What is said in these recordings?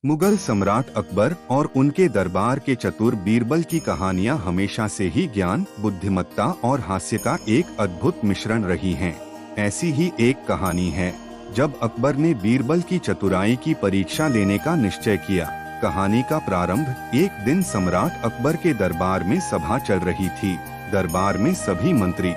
मुगल सम्राट अकबर और उनके दरबार के चतुर बीरबल की कहानियां हमेशा से ही ज्ञान, बुद्धिमत्ता और हास्य का एक अद्भुत मिश्रण रही हैं। ऐसी ही एक कहानी है जब अकबर ने बीरबल की चतुराई की परीक्षा लेने का निश्चय किया। कहानी का प्रारंभ एक दिन सम्राट अकबर के दरबार में सभा चल रही थी। दरबार में सभी मंत्री,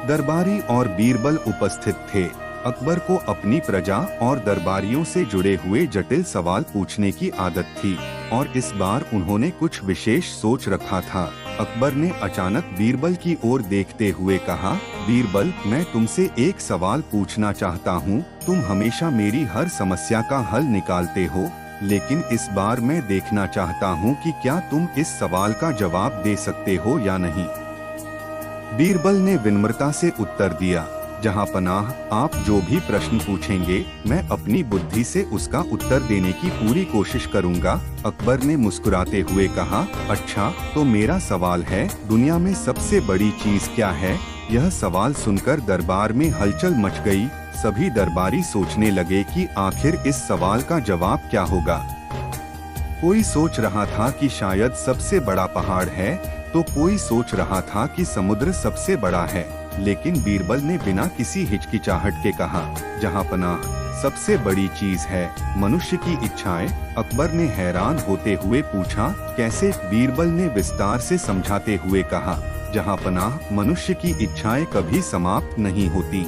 दरबारी और बीरबल उपस्थित थे। अकबर को अपनी प्रजा और दरबारियों से जुड़े हुए जटिल सवाल पूछने की आदत थी और इस बार उन्होंने कुछ विशेष सोच रखा था। अकबर ने अचानक बीरबल की ओर देखते हुए कहा, बीरबल, मैं तुमसे एक सवाल पूछना चाहता हूँ। तुम हमेशा मेरी हर समस्या का हल निकालते हो, लेकिन इस बार मैं देखना चाहता हूँ कि क्या तुम इस सवाल का जवाब दे सकते हो या नहीं। बीरबल ने विनम्रता से उत्तर दिया, जहाँ पनाह, आप जो भी प्रश्न पूछेंगे मैं अपनी बुद्धि से उसका उत्तर देने की पूरी कोशिश करूँगा। अकबर ने मुस्कुराते हुए कहा, अच्छा तो मेरा सवाल है, दुनिया में सबसे बड़ी चीज क्या है। यह सवाल सुनकर दरबार में हलचल मच गई। सभी दरबारी सोचने लगे कि आखिर इस सवाल का जवाब क्या होगा। कोई सोच रहा था कि शायद सबसे बड़ा पहाड़ है, तो कोई सोच रहा था कि समुद्र सबसे बड़ा है। लेकिन बीरबल ने बिना किसी हिचकिचाहट के कहा, जहाँ पनाह, सबसे बड़ी चीज है मनुष्य की इच्छाएं। अकबर ने हैरान होते हुए पूछा, कैसे। बीरबल ने विस्तार से समझाते हुए कहा, जहाँ पनाह, मनुष्य की इच्छाएं कभी समाप्त नहीं होती।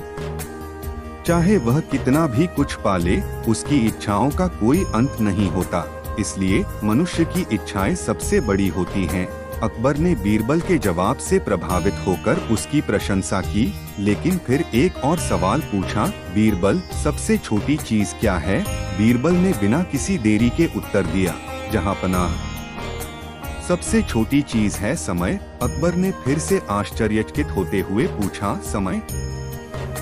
चाहे वह कितना भी कुछ पाले, उसकी इच्छाओं का कोई अंत नहीं होता। इसलिए मनुष्य की इच्छाएं सबसे बड़ी होती हैं। अकबर ने बीरबल के जवाब से प्रभावित होकर उसकी प्रशंसा की, लेकिन फिर एक और सवाल पूछा, बीरबल, सबसे छोटी चीज क्या है। बीरबल ने बिना किसी देरी के उत्तर दिया, जहाँ पनाह, सबसे छोटी चीज है समय। अकबर ने फिर से आश्चर्यचकित होते हुए पूछा, समय,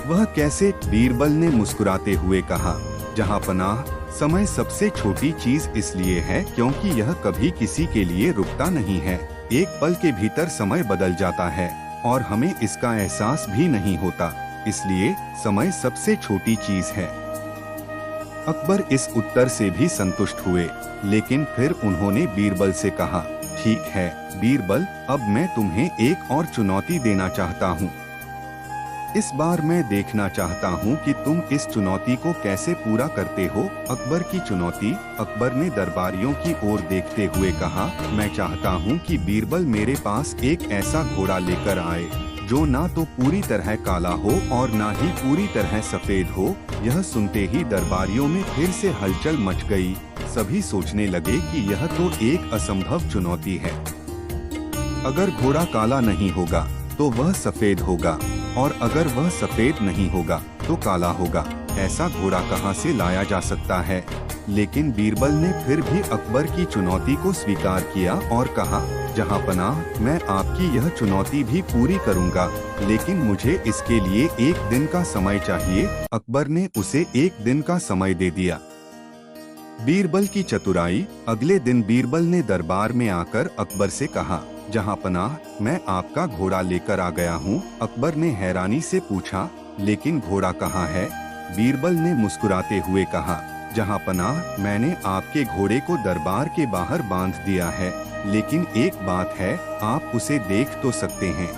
वह कैसे। बीरबल ने मुस्कुराते हुए कहा, जहाँ पनाह, समय सबसे छोटी चीज इसलिए है क्योंकि यह कभी किसी के लिए रुकता नहीं है। एक पल के भीतर समय बदल जाता है और हमें इसका एहसास भी नहीं होता। इसलिए समय सबसे छोटी चीज है। अकबर इस उत्तर से भी संतुष्ट हुए, लेकिन फिर उन्होंने बीरबल से कहा, ठीक है बीरबल, अब मैं तुम्हें एक और चुनौती देना चाहता हूँ। इस बार मैं देखना चाहता हूँ कि तुम इस चुनौती को कैसे पूरा करते हो। अकबर की चुनौती। अकबर ने दरबारियों की ओर देखते हुए कहा, मैं चाहता हूँ कि बीरबल मेरे पास एक ऐसा घोड़ा लेकर आए जो ना तो पूरी तरह काला हो और ना ही पूरी तरह सफेद हो। यह सुनते ही दरबारियों में फिर से हलचल मच गई। सभी सोचने लगे कि यह तो एक असंभव चुनौती है। अगर घोड़ा काला नहीं होगा तो वह सफेद होगा, और अगर वह सफेद नहीं होगा तो काला होगा। ऐसा घोड़ा कहाँ से लाया जा सकता है। लेकिन बीरबल ने फिर भी अकबर की चुनौती को स्वीकार किया और कहा, जहाँ पनाह, मैं आपकी यह चुनौती भी पूरी करूँगा, लेकिन मुझे इसके लिए एक दिन का समय चाहिए। अकबर ने उसे एक दिन का समय दे दिया। बीरबल की चतुराई। अगले दिन बीरबल ने दरबार में आकर अकबर से कहा, जहाँ पनाह, मैं आपका घोड़ा लेकर आ गया हूँ। अकबर ने हैरानी से पूछा, लेकिन घोड़ा कहाँ है। बीरबल ने मुस्कुराते हुए कहा, जहाँ पनाह, मैंने आपके घोड़े को दरबार के बाहर बांध दिया है, लेकिन एक बात है, आप उसे देख तो सकते हैं,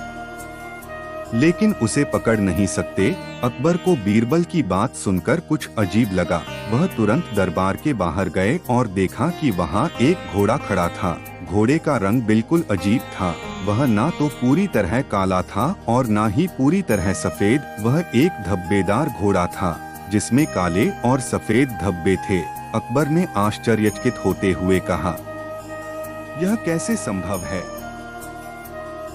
लेकिन उसे पकड़ नहीं सकते। अकबर को बीरबल की बात सुनकर कुछ अजीब लगा। वह तुरंत दरबार के बाहर गए और देखा कि वहाँ एक घोड़ा खड़ा था। घोड़े का रंग बिल्कुल अजीब था। वह ना तो पूरी तरह काला था और ना ही पूरी तरह सफेद। वह एक धब्बेदार घोड़ा था जिसमें काले और सफेद धब्बे थे। अकबर ने आश्चर्यचकित होते हुए कहा, यह कैसे संभव है।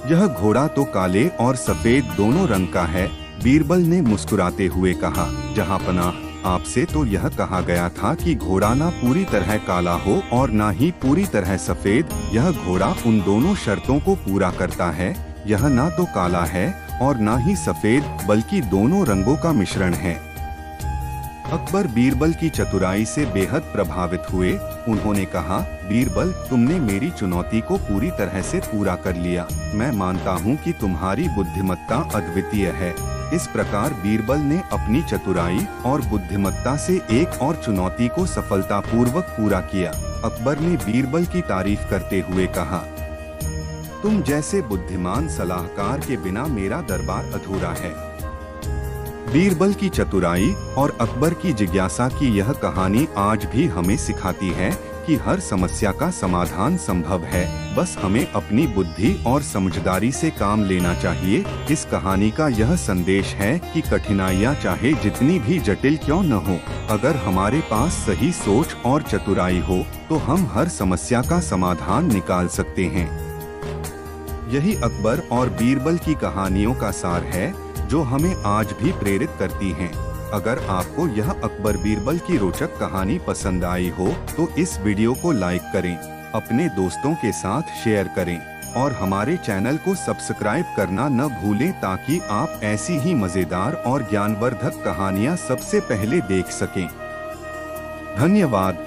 यह घोड़ा तो काले और सफेद दोनों रंग का है। बीरबल ने मुस्कुराते हुए कहा, जहाँ पनाह, आपसे तो यह कहा गया था कि घोड़ा ना पूरी तरह काला हो और ना ही पूरी तरह सफेद। यह घोड़ा उन दोनों शर्तों को पूरा करता है। यह ना तो काला है और ना ही सफेद, बल्कि दोनों रंगों का मिश्रण है। अकबर बीरबल की चतुराई से बेहद प्रभावित हुए। उन्होंने कहा, बीरबल, तुमने मेरी चुनौती को पूरी तरह से पूरा कर लिया। मैं मानता हूँ कि तुम्हारी बुद्धिमत्ता अद्वितीय है, इस प्रकार बीरबल ने अपनी चतुराई और बुद्धिमत्ता से एक और चुनौती को सफलतापूर्वक पूरा किया। अकबर ने बीरबल की तारीफ करते हुए कहा, तुम जैसे बुद्धिमान सलाहकार के बिना मेरा दरबार अधूरा है। बीरबल की चतुराई और अकबर की जिज्ञासा की यह कहानी आज भी हमें सिखाती है कि हर समस्या का समाधान संभव है, बस हमें अपनी बुद्धि और समझदारी से काम लेना चाहिए। इस कहानी का यह संदेश है कि कठिनाइयाँ चाहे जितनी भी जटिल क्यों न हो, अगर हमारे पास सही सोच और चतुराई हो तो हम हर समस्या का समाधान निकाल सकते हैं। यही अकबर और बीरबल की कहानियों का सार है जो हमें आज भी प्रेरित करती हैं। अगर आपको यह अकबर बीरबल की रोचक कहानी पसंद आई हो तो इस वीडियो को लाइक करें, अपने दोस्तों के साथ शेयर करें और हमारे चैनल को सब्सक्राइब करना न भूलें ताकि आप ऐसी ही मजेदार और ज्ञानवर्धक कहानियाँ सबसे पहले देख सकें। धन्यवाद।